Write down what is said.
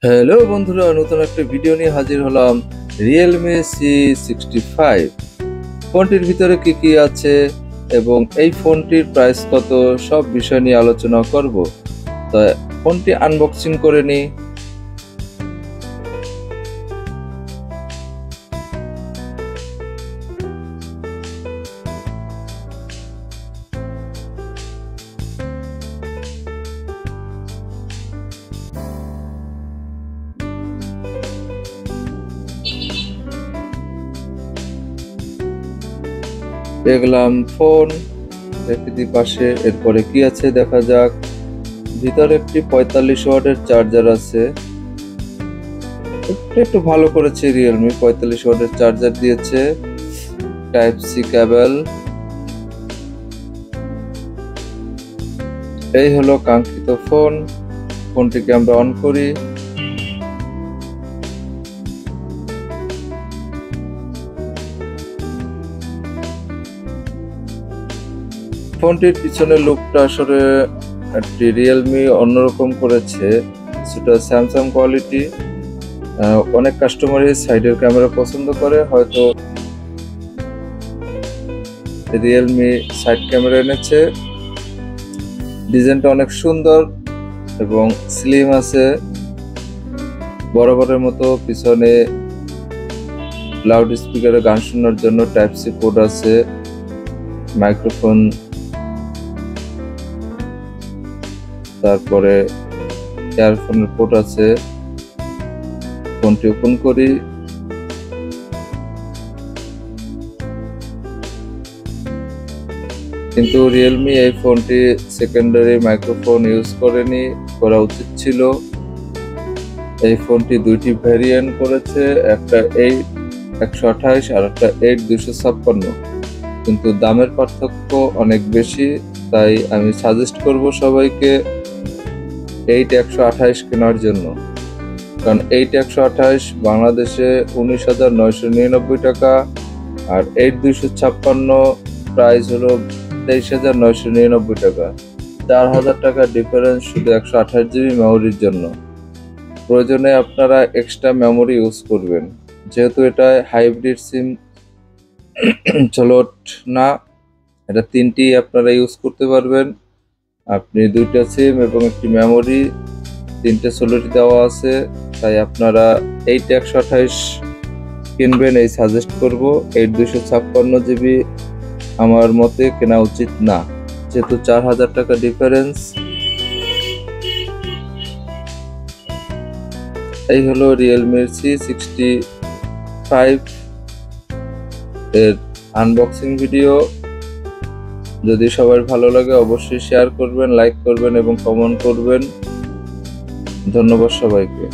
Hello বন্ধুরা, নতুন একটা ভিডিও নিয়ে হাজির হলাম। রিয়েলমি C65 ফোনটির ভিতরে কি কি আছে এবং এই ফোনটির প্রাইস কত, সব বিষয় নিয়ে আলোচনা করব। তো ফোনটি আনবক্সিং করে নিই। দেখলাম ফোন, রেখে দিই পাশে। এরপরে কি আছে দেখা যাক। ভিতরে একটি 45 ওয়াটের চার্জার আছে। একটু ভালো করেছে রিয়েলমি, 45 ওয়াটের চার্জার দিয়েছে। Type C cable. এই হলো কাঙ্ক্ষিত ফোন। ফোনটিকে আমরা অন করি। ফোনটির পিছনের লুকটা আসলে একটি রিয়েলমি অন্যরকম করেছে, সেটা স্যামসাং কোয়ালিটি। অনেক কাস্টমারই সাইডের ক্যামেরা পছন্দ করে, হয়তো রিয়েলমি সাইড ক্যামেরা এনেছে। ডিজাইনটা অনেক সুন্দর এবং স্লিম আছে, বরাবরের মতো। পিছনে লাউড স্পিকারে গান শোনার জন্য টাইপ সি পোর্ট আছে, মাইক্রোফোন, তারপরে ইয়ারফোনের পোর্ট আছে। ফোনটি ওপেন করি। কিন্তু রিয়েলমি এই ফোনটি সেকেন্ডারি মাইক্রোফোন ইউজ করেনি, করা উচিত ছিল। এই ফোনটি দুইটি ভ্যারিয়েন্ট করেছে, একটা 8/128 আর একটা 8/256, কিন্তু দামের পার্থক্য অনেক বেশি। তাই আমি সাজেস্ট করব সবাইকে 8/128 কেনার জন্য, কারণ 8/128 বাংলাদেশে 19,999 টাকা, আর 8/256 প্রাইস হলো 23,999 টাকা। 4,000 টাকার ডিফারেন্স শুধু 128 জিবি মেমোরির জন্য। প্রয়োজনে আপনারা এক্সট্রা মেমোরি ইউজ করবেন, যেহেতু এটা হাইব্রিড সিম চলট না। এটা তিনটি আপনারা ইউজ করতে পারবেন। আপনি দুইটা সিম এবং একটি মেমোরি, তিনটে সোলটি দেওয়া আছে। তাই আপনারা 8/128 কিনবেন, এই সাজেস্ট করব। 8/256 জিবি আমার মতে কেনা উচিত না, যেহেতু 4,000 টাকা ডিফারেন্স। এই হলো রিয়েলমির C65 এর আনবক্সিং ভিডিও। যদি সবার ভালো লাগে অবশ্যই শেয়ার করবেন, লাইক করবেন এবং কমেন্ট করবেন। ধন্যবাদ সবাইকে।